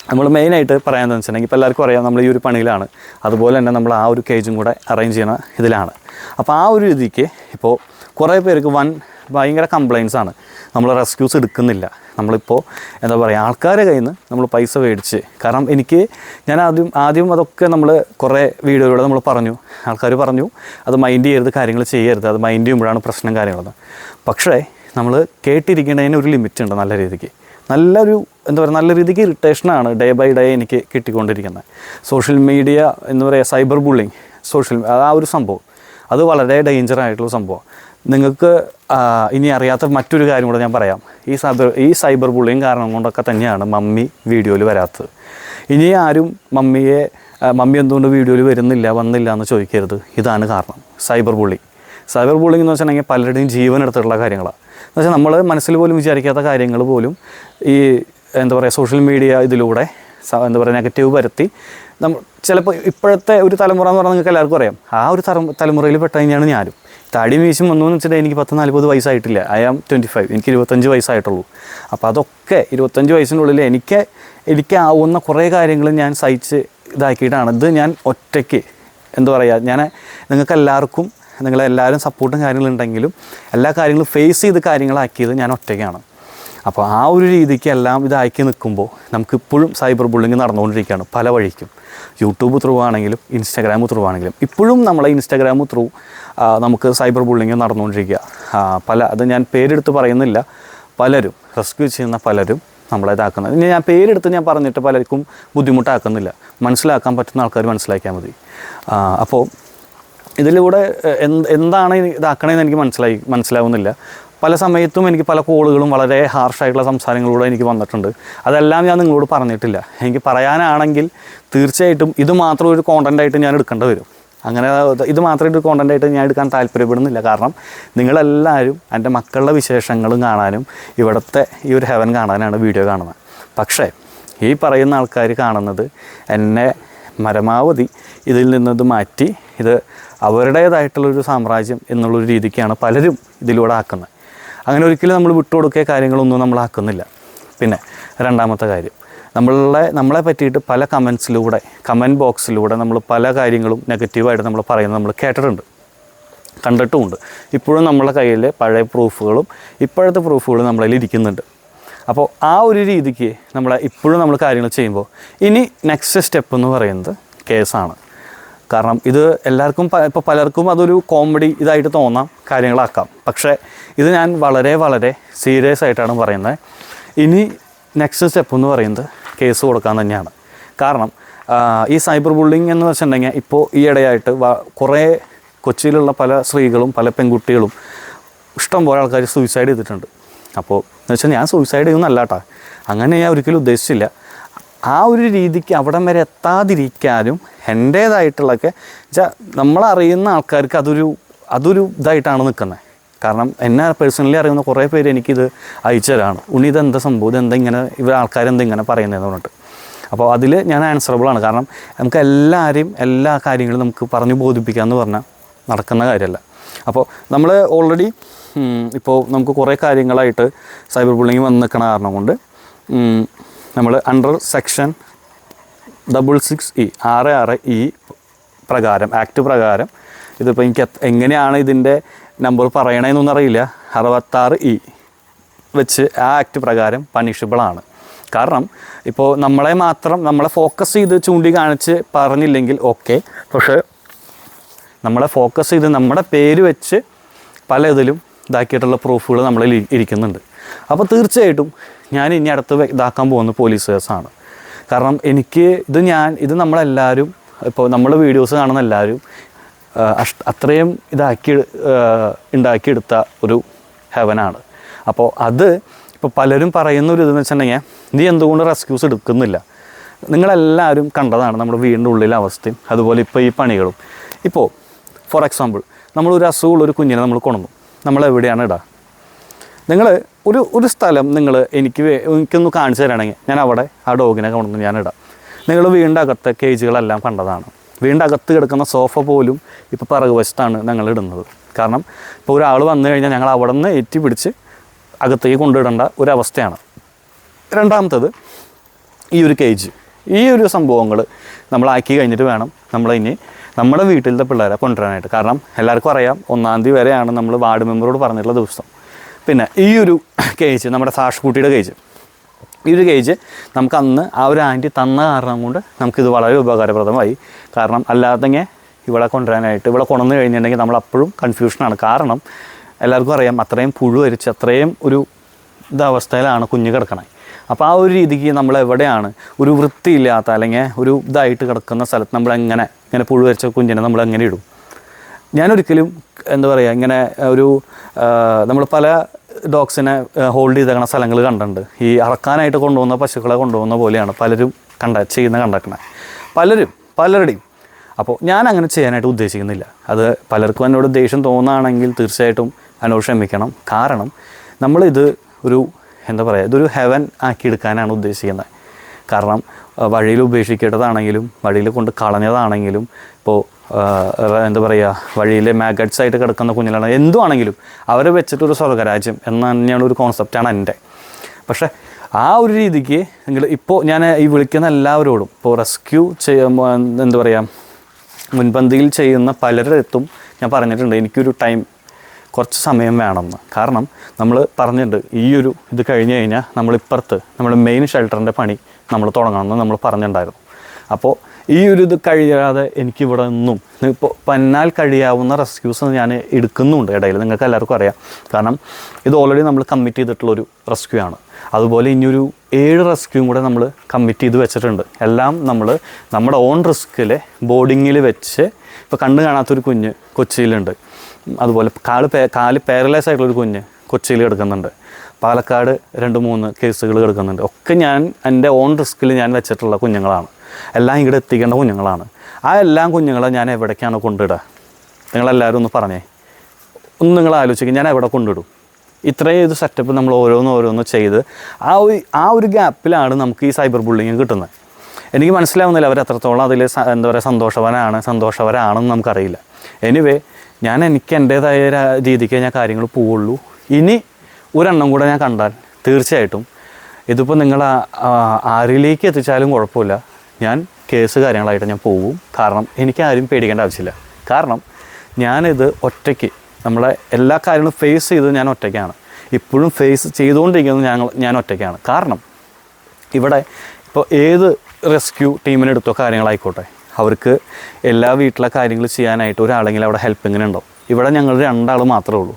നമ്മൾ മെയിനായിട്ട് പറയാമെന്ന് വെച്ചിട്ടുണ്ടെങ്കിൽ ഇപ്പോൾ എല്ലാവർക്കും അറിയാം നമ്മൾ ഈ ഒരു പണിയിലാണ്. അതുപോലെ തന്നെ നമ്മൾ ആ ഒരു കേജും കൂടെ അറേഞ്ച് ചെയ്യുന്ന ഇതിലാണ്. അപ്പോൾ ആ ഒരു രീതിക്ക് ഇപ്പോൾ കുറേ പേർക്ക് ഭയങ്കര കംപ്ലയിൻസ് ആണ്. നമ്മൾ റെസ്ക്യൂസ് എടുക്കുന്നില്ല. നമ്മളിപ്പോൾ എന്താ പറയുക, ആൾക്കാരെ കയ്യിൽ നിന്ന് നമ്മൾ പൈസ മേടിച്ച്, കാരണം ഞാൻ ആദ്യം അതൊക്കെ നമ്മൾ കുറേ വീഡിയോയിലൂടെ നമ്മൾ പറഞ്ഞു, ആൾക്കാർ പറഞ്ഞു അത് മൈൻഡ് ചെയ്യരുത്, കാര്യങ്ങൾ ചെയ്യരുത്, അത് മൈൻഡ് ചെയ്യുമ്പോഴാണ് പ്രശ്നം കാര്യങ്ങളൊന്നും. പക്ഷേ നമ്മൾ കേട്ടിരിക്കേണ്ടതിന് ഒരു ലിമിറ്റ് ഉണ്ട്. നല്ല രീതിക്ക് നല്ല രീതിക്ക് ഇറിറ്റേഷനാണ് ഡേ ബൈ ഡേ എനിക്ക് കിട്ടിക്കൊണ്ടിരിക്കുന്നത്. സോഷ്യൽ മീഡിയ എന്ന് പറയുക, സൈബർ ബുള്ളിങ്, ആ ഒരു സംഭവം അത് വളരെ ഡേഞ്ചറായിട്ടുള്ള സംഭവം. നിങ്ങൾക്ക് ഇനി അറിയാത്ത മറ്റൊരു കാര്യം കൂടെ ഞാൻ പറയാം. ഈ സൈബർ ബുള്ളിങ് കാരണം കൊണ്ടൊക്കെ തന്നെയാണ് മമ്മി വീഡിയോയിൽ വരാത്തത്. ഇനി ആരും മമ്മി എന്തുകൊണ്ട് വീഡിയോയിൽ വന്നില്ല എന്ന് ചോദിക്കരുത്. ഇതാണ് കാരണം. സൈബർ ബുള്ളിങ് എന്ന് വെച്ചിട്ടുണ്ടെങ്കിൽ പലരുടെയും ജീവൻ എടുത്തിട്ടുള്ള കാര്യങ്ങളാണ്. എന്ന് വെച്ചാൽ നമ്മൾ മനസ്സിൽ പോലും വിചാരിക്കാത്ത കാര്യങ്ങൾ പോലും ഈ എന്താ പറയുക സോഷ്യൽ മീഡിയ ഇതിലൂടെ എന്താ പറയുക നെഗറ്റീവ് വരുത്തി ചിലപ്പോൾ ഇപ്പോഴത്തെ ഒരു തലമുറ എന്ന് പറഞ്ഞാൽ നിങ്ങൾക്ക് എല്ലാവർക്കും അറിയാം. ആ ഒരു തലമുറയിൽ പെട്ട കഴിഞ്ഞാണ് ഞാനും. താടി മീശും വന്നു എന്ന് വെച്ചിട്ടുണ്ടെങ്കിൽ എനിക്ക് 40 വയസ്സായിട്ടില്ല. I am 25. എനിക്ക് 25 വയസ്സായിട്ടുള്ളൂ. അപ്പോൾ അതൊക്കെ 25 വയസ്സിനുള്ളിൽ എനിക്ക് ആവുന്ന കുറേ കാര്യങ്ങൾ ഞാൻ സഹിച്ച് ഇതാക്കിയിട്ടാണ്. ഇത് ഞാൻ ഒറ്റയ്ക്ക് എന്താ പറയുക, നിങ്ങളെല്ലാവരും സപ്പോർട്ടും കാര്യങ്ങളുണ്ടെങ്കിലും എല്ലാ കാര്യങ്ങളും ഫേസ് ചെയ്ത് കാര്യങ്ങളാക്കിയത് ഞാൻ ഒറ്റയ്ക്കാണ്. അപ്പോൾ ആ ഒരു രീതിക്ക് എല്ലാം ഇതാക്കി നിൽക്കുമ്പോൾ നമുക്കിപ്പോഴും സൈബർ ബുള്ളിങ് നടന്നുകൊണ്ടിരിക്കുകയാണ് പല വഴിക്കും. യൂട്യൂബ് ത്രൂ ആണെങ്കിലും ഇൻസ്റ്റാഗ്രാം ത്രൂ ആണെങ്കിലും ഇപ്പോഴും നമ്മളെ ഇൻസ്റ്റാഗ്രാം ത്രൂ നമുക്ക് സൈബർ ബുള്ളിങ് നടന്നുകൊണ്ടിരിക്കുക. അത് ഞാൻ പേരെടുത്ത് പറയുന്നില്ല. പലരും റെസ്ക്യൂ ചെയ്യുന്ന പലരും നമ്മളെ ഇതാക്കുന്നത്. ഇനി ഞാൻ പേരെടുത്ത് ഞാൻ പറഞ്ഞിട്ട് പലർക്കും ബുദ്ധിമുട്ടാക്കുന്നില്ല. മനസ്സിലാക്കാൻ പറ്റുന്ന ആൾക്കാർ മനസ്സിലാക്കിയാൽ മതി. അപ്പോൾ ഇതിലൂടെ എന്താണ് ഇതാക്കണമെന്ന് എനിക്ക് മനസ്സിലാവുന്നില്ല. പല സമയത്തും എനിക്ക് പല കോളുകളും വളരെ ഹാർഷായിട്ടുള്ള സംസാരങ്ങളിലൂടെ എനിക്ക് വന്നിട്ടുണ്ട്. അതെല്ലാം ഞാൻ നിങ്ങളോട് പറഞ്ഞിട്ടില്ല. എനിക്ക് പറയാനാണെങ്കിൽ തീർച്ചയായിട്ടും ഇത് മാത്രം ഒരു കോണ്ടൻ്റായിട്ട് ഞാൻ എടുക്കേണ്ടി വരും. അങ്ങനെ ഇത് മാത്രമായിട്ട് ഒരു കോണ്ടൻ്റായിട്ട് ഞാൻ എടുക്കാൻ താല്പര്യപ്പെടുന്നില്ല. കാരണം നിങ്ങളെല്ലാവരും എൻ്റെ മക്കളുടെ വിശേഷങ്ങളും കാണാനും ഇവിടുത്തെ ഈ ഒരു ഹെവൻ കാണാനാണ് വീഡിയോ കാണുന്നത്. പക്ഷേ ഈ പറയുന്ന ആൾക്കാർ കാണുന്നത് എന്നെ പരമാവധി ഇതിൽ നിന്നത് മാറ്റി ഇത് അവരുടേതായിട്ടുള്ളൊരു സാമ്രാജ്യം എന്നുള്ളൊരു രീതിക്കാണ് പലരും ഇതിലൂടെ ആക്കുന്നത്. അങ്ങനെ ഒരിക്കലും നമ്മൾ വിട്ടുകൊടുക്കുക കാര്യങ്ങളൊന്നും നമ്മൾ ആക്കുന്നില്ല. പിന്നെ രണ്ടാമത്തെ കാര്യം, നമ്മളെ പറ്റിയിട്ട് പല കമൻറ്റ് ബോക്സിലൂടെ നമ്മൾ പല കാര്യങ്ങളും നെഗറ്റീവായിട്ട് നമ്മൾ പറയുന്നത് നമ്മൾ കണ്ടിട്ടുമുണ്ട്. ഇപ്പോഴും നമ്മളെ കയ്യിൽ പഴയ പ്രൂഫുകളും ഇപ്പോഴത്തെ പ്രൂഫുകളും നമ്മളതിൽ ഇരിക്കുന്നുണ്ട്. അപ്പോൾ ആ ഒരു രീതിക്ക് ഇപ്പോഴും നമ്മൾ കാര്യങ്ങൾ ചെയ്യുമ്പോൾ ഇനി നെക്സ്റ്റ് സ്റ്റെപ്പ് എന്ന് പറയുന്നത് കേസാണ്. കാരണം ഇത് ഇപ്പോൾ പലർക്കും അതൊരു കോമഡി ഇതായിട്ട് തോന്നാം, കാര്യങ്ങളാക്കാം. പക്ഷേ ഇത് ഞാൻ വളരെ വളരെ സീരിയസ് ആയിട്ടാണ് പറയുന്നത്. ഇനി നെക്സ്റ്റ് സ്റ്റെപ്പ് എന്ന് പറയുന്നത് കേസ് കൊടുക്കാൻ തന്നെയാണ്. കാരണം ഈ സൈബർ ബുള്ളിങ് എന്ന് വെച്ചിട്ടുണ്ടെങ്കിൽ ഇപ്പോൾ ഈ ഇടയായിട്ട് കുറേ കൊച്ചിയിലുള്ള പല സ്ത്രീകളും പല പെൺകുട്ടികളും ഇഷ്ടംപോലെ ആൾക്കാർ സൂയിസൈഡ് ചെയ്തിട്ടുണ്ട്. അപ്പോൾ എന്ന് വെച്ചാൽ ഞാൻ സൂയിസൈഡ് ചെയ്യുന്നല്ല കേട്ടോ, അങ്ങനെ ഞാൻ ഒരിക്കലും ഉദ്ദേശിച്ചില്ല. ആ ഒരു രീതിക്ക് അവിടം വരെ എത്താതിരിക്കാനും എൻ്റേതായിട്ടുള്ളതൊക്കെ വെച്ചാൽ നമ്മളറിയുന്ന ആൾക്കാർക്ക് അതൊരു ഇതായിട്ടാണ് നിൽക്കുന്നത്. കാരണം എന്നെ പേഴ്സണലി അറിയുന്ന കുറേ പേര് എനിക്കിത് അയച്ചതാണ്. ഇതെന്താ സംഭവം, ആൾക്കാരെന്താ ഇങ്ങനെ പറയുന്നതെന്ന് പറഞ്ഞിട്ട്. അപ്പോൾ അതിൽ ഞാൻ ആൻസറബിളാണ്. കാരണം നമുക്ക് എല്ലാ കാര്യങ്ങളും നമുക്ക് പറഞ്ഞു ബോധിപ്പിക്കാമെന്ന് പറഞ്ഞാൽ നടക്കുന്ന കാര്യമല്ല. അപ്പോൾ നമ്മൾ ഓൾറെഡി ഇപ്പോൾ നമുക്ക് കുറേ കാര്യങ്ങളായിട്ട് സൈബർ ബുള്ളിങ് വന്ന് നിൽക്കണ കാരണം കൊണ്ട് നമ്മൾ അണ്ടർ സെക്ഷൻ 66E 66E പ്രകാരം, ആക്ട് പ്രകാരം, ഇതിപ്പോൾ എനിക്ക് എങ്ങനെയാണ് ഇതിൻ്റെ നമ്പർ പറയണതെന്നൊന്നും അറിയില്ല, 66E വെച്ച് ആ ആക്ട് പ്രകാരം പണിഷബിളാണ്. കാരണം ഇപ്പോൾ നമ്മളെ ഫോക്കസ് ചെയ്ത് ചൂണ്ടിക്കാണിച്ച് പറഞ്ഞില്ലെങ്കിൽ ഓക്കെ, പക്ഷേ നമ്മളെ ഫോക്കസ് ചെയ്ത് നമ്മുടെ പേര് വെച്ച് പല ഇതിലും ഇതാക്കിയിട്ടുള്ള പ്രൂഫുകൾ നമ്മളിൽ ഇരിക്കുന്നുണ്ട്. അപ്പോൾ തീർച്ചയായിട്ടും ഞാൻ ഇനി അടുത്ത് ഇതാക്കാൻ പോകുന്ന പോലീസ് കേസാണ്. കാരണം ഇത് നമ്മളെല്ലാവരും, ഇപ്പോൾ നമ്മൾ വീഡിയോസ് കാണുന്ന എല്ലാവരും അത്രയും ഉണ്ടാക്കിയെടുത്ത ഒരു ഹെവനാണ്. അപ്പോൾ ഇപ്പോൾ പലരും പറയുന്നൊരു ഇതെന്ന് വെച്ചിട്ടുണ്ടെങ്കിൽ നീ എന്തുകൊണ്ട് റെസ്ക്യൂസ് എടുക്കുന്നില്ല. നിങ്ങളെല്ലാവരും കണ്ടതാണ് നമ്മുടെ വീടിൻ്റെ ഉള്ളിലെ അവസ്ഥയും അതുപോലെ ഇപ്പോൾ ഈ പണികളും. ഇപ്പോൾ ഫോർ എക്സാമ്പിൾ നമ്മളൊരു അസുഖമുള്ളൊരു കുഞ്ഞിനെ നമ്മൾ കൊണ്ടുവന്നു, നമ്മളെവിടെയാണ് ഇടുക? നിങ്ങൾ ഒരു സ്ഥലം എനിക്കൊന്ന് കാണിച്ചു തരാണെങ്കിൽ ഞാൻ അവിടെ ആ ഡോഗിനെ കൊണ്ടുവന്ന് ഞാനിടാം. നിങ്ങൾ വീടിൻ്റെ അകത്തെ കേജുകളെല്ലാം കണ്ടതാണ്. വീടിൻ്റെ അകത്ത് കിടക്കുന്ന സോഫ പോലും ഇപ്പോൾ പിറകുവശത്താണ് ഞങ്ങൾ ഇടുന്നത്. കാരണം ഇപ്പോൾ ഒരാൾ വന്നു കഴിഞ്ഞാൽ ഞങ്ങൾ അവിടെ നിന്ന് ഏറ്റി പിടിച്ച് അകത്തേക്ക് കൊണ്ടിടേണ്ട ഒരവസ്ഥയാണ്. രണ്ടാമത്തത് ഈ ഒരു കേജ്, ഈ ഒരു സംഭവങ്ങൾ നമ്മളാക്കി കഴിഞ്ഞിട്ട് വേണം നമ്മളിനി നമ്മുടെ വീട്ടിലത്തെ പിള്ളേരെ കൊണ്ടുവരാനായിട്ട്. കാരണം എല്ലാവർക്കും അറിയാം 1-ാം തീയതി വരെയാണ് നമ്മൾ വാർഡ് മെമ്പറോട് പറഞ്ഞിട്ടുള്ള ദിവസം. പിന്നെ ഈ ഒരു കേജ്, നമ്മുടെ സാഷ്കുട്ടിയുടെ കേജ്, ഈ ഒരു കേജ് നമുക്ക് അന്ന് ആ ഒരു ആൻറ്റി തന്ന കാരണം കൊണ്ട് നമുക്കിത് വളരെ ഉപകാരപ്രദമായി. കാരണം അല്ലാതെങ്കിൽ ഇവിടെ കൊണ്ടുവരാനായിട്ട് ഇവിടെ കൊണ്ടുവന്ന് കഴിഞ്ഞിട്ടുണ്ടെങ്കിൽ നമ്മളപ്പോഴും കൺഫ്യൂഷനാണ്. കാരണം എല്ലാവർക്കും അറിയാം അത്രയും പുഴു അരിച്ച് അത്രയും ഒരു ഇതവസ്ഥയിലാണ് കുഞ്ഞ് കിടക്കണത്. അപ്പോൾ ആ ഒരു രീതിക്ക് നമ്മളെവിടെയാണ് ഒരു വൃത്തിയില്ലാത്ത അല്ലെങ്കിൽ ഒരു ഇതായിട്ട് കിടക്കുന്ന സ്ഥലത്ത് ഇങ്ങനെ പുഴു അരിച്ച കുഞ്ഞിനെ നമ്മളെങ്ങനെ ഇടും? ഞാനൊരിക്കലും എന്താ പറയുക, ഇങ്ങനെ നമ്മൾ പല ഡോഗ്സിനെ ഹോൾഡ് ചെയ്തേക്കണ സ്ഥലങ്ങൾ കണ്ടിട്ടുണ്ട്. ഈ അറക്കാനായിട്ട് കൊണ്ടുപോകുന്ന പശുക്കളെ കൊണ്ടുപോകുന്ന പോലെയാണ് പലരും കണ്ടേക്കണേ, പലരുടെയും. അപ്പോൾ ഞാൻ അങ്ങനെ ചെയ്യാനായിട്ട് ഉദ്ദേശിക്കുന്നില്ല. അത് പലർക്കും എന്നോട് ദേഷ്യം തോന്നുകയാണെങ്കിൽ തീർച്ചയായിട്ടും എന്നോട് ക്ഷമിക്കണം. കാരണം നമ്മളിത് ഇതൊരു ഹെവൻ ആക്കിയെടുക്കാനാണ് ഉദ്ദേശിക്കുന്നത്. കാരണം വഴിയിൽ ഉപേക്ഷിക്കേണ്ടതാണെങ്കിലും വഴിയിൽ കൊണ്ട് കളഞ്ഞതാണെങ്കിലും ഇപ്പോൾ വഴിയിലെ മാഗറ്റ്സ് ആയിട്ട് കിടക്കുന്ന കുഞ്ഞുങ്ങളാണ് എന്തുവാണെങ്കിലും അവരെ വെച്ചിട്ടൊരു സ്വർഗരാജ്യം എന്ന് തന്നെയാണ് ഒരു കോൺസെപ്റ്റാണ് എൻ്റെ. പക്ഷേ ആ ഒരു രീതിക്ക് ഇപ്പോൾ ഞാൻ ഈ വിളിക്കുന്ന എല്ലാവരോടും ഇപ്പോൾ റെസ്ക്യൂ മുൻപന്തിയിൽ ചെയ്യുന്ന പലരിടത്തും ഞാൻ പറഞ്ഞിട്ടുണ്ട് എനിക്കൊരു കുറച്ച് സമയം വേണമെന്ന്. കാരണം നമ്മൾ പറഞ്ഞിട്ടുണ്ട് ഇത് കഴിഞ്ഞ് കഴിഞ്ഞാൽ നമ്മുടെ മെയിൻ ഷെൽട്ടറിൻ്റെ പണി നമ്മൾ തുടങ്ങണമെന്ന് നമ്മൾ പറഞ്ഞിട്ടുണ്ടായിരുന്നു. അപ്പോൾ ഇത് കഴിയാതെ എനിക്കിവിടെ ഒന്നും ഇപ്പോൾ പന്നാൽ കഴിയാവുന്ന റെസ്ക്യൂസ് ഞാൻ എടുക്കുന്നുണ്ട് ഇടയിൽ. നിങ്ങൾക്ക് എല്ലാവർക്കും അറിയാം. കാരണം ഇത് ഓൾറെഡി നമ്മൾ കമ്മിറ്റ് ചെയ്തിട്ടുള്ളൊരു റെസ്ക്യൂ ആണ്. അതുപോലെ ഇനിയൊരു 7 റെസ്ക്യൂവും കൂടെ നമ്മൾ കമ്മിറ്റ് ചെയ്ത് വെച്ചിട്ടുണ്ട്. എല്ലാം നമ്മൾ നമ്മുടെ ഓൺ റിസ്കിൽ ബോർഡിങ്ങിൽ വെച്ച്, ഇപ്പോൾ കണ്ണ് കാണാത്തൊരു കുഞ്ഞ് കൊച്ചിയിലുണ്ട്. അതുപോലെ കാല് പാരലൈസ് ആയിട്ടുള്ളൊരു കുഞ്ഞ് കൊച്ചിയിൽ കിടക്കുന്നുണ്ട്. പാലക്കാട് 2-3 കേസുകൾ കിടക്കുന്നുണ്ട്. ഒക്കെ ഞാൻ എൻ്റെ ഓൺ റിസ്കിൽ ഞാൻ വെച്ചിട്ടുള്ള കുഞ്ഞുങ്ങളാണ്. എല്ലാം ഇവിടെ എത്തിക്കേണ്ട കുഞ്ഞുങ്ങളാണ്. ആ എല്ലാ കുഞ്ഞുങ്ങളെ ഞാൻ എവിടേക്കാണ് കൊണ്ടിടുക? നിങ്ങളെല്ലാവരും ഒന്ന് പറഞ്ഞേ. നിങ്ങൾ ആലോചിക്കുക, ഞാൻ എവിടെ കൊണ്ടിടും? ഇത്രയും ഇത് സെറ്റപ്പ് നമ്മൾ ഓരോന്ന് ചെയ്ത് ആ ഒരു ഗ്യാപ്പിലാണ് നമുക്ക് ഈ സൈബർ ബുള്ളിങ് കിട്ടുന്നത്. എനിക്ക് മനസ്സിലാവുന്നില്ല അവർ എത്രത്തോളം അതിൽ സന്തോഷവരാണെന്ന് നമുക്കറിയില്ല. എനിവേ എനിക്ക് എൻ്റേതായ രീതിക്ക് ഞാൻ കാര്യങ്ങൾ പോവുള്ളൂ. ഇനി ഒരെണ്ണം കൂടെ ഞാൻ കണ്ടാൽ തീർച്ചയായിട്ടും ഇതിപ്പോൾ നിങ്ങൾ ആരിലേക്ക് എത്തിച്ചാലും കുഴപ്പമില്ല, ഞാൻ കേസ് കാര്യങ്ങളായിട്ട് ഞാൻ പോകും. കാരണം എനിക്ക് ആരും പേടിക്കേണ്ട ആവശ്യമില്ല. കാരണം ഞാനിത് ഒറ്റയ്ക്ക് നമ്മളെ എല്ലാ കാര്യങ്ങളും ഫേസ് ചെയ്തത് ഞാൻ ഒറ്റയ്ക്കാണ്. ഇപ്പോഴും ഫേസ് ചെയ്തുകൊണ്ടിരിക്കുന്നത് ഞാൻ ഒറ്റയ്ക്കാണ്. കാരണം ഇവിടെ ഇപ്പോൾ ഏത് റെസ്ക്യൂ ടീമിനെടുത്തോ കാര്യങ്ങളായിക്കോട്ടെ, അവർക്ക് എല്ലാ വീട്ടിലെ കാര്യങ്ങൾ ചെയ്യാനായിട്ട് ഒരാളെങ്കിലും അവിടെ ഹെൽപ്പിങ്ങിനുണ്ടാവും. ഇവിടെ ഞങ്ങൾ 2 ആൾ മാത്രമേ ഉള്ളൂ.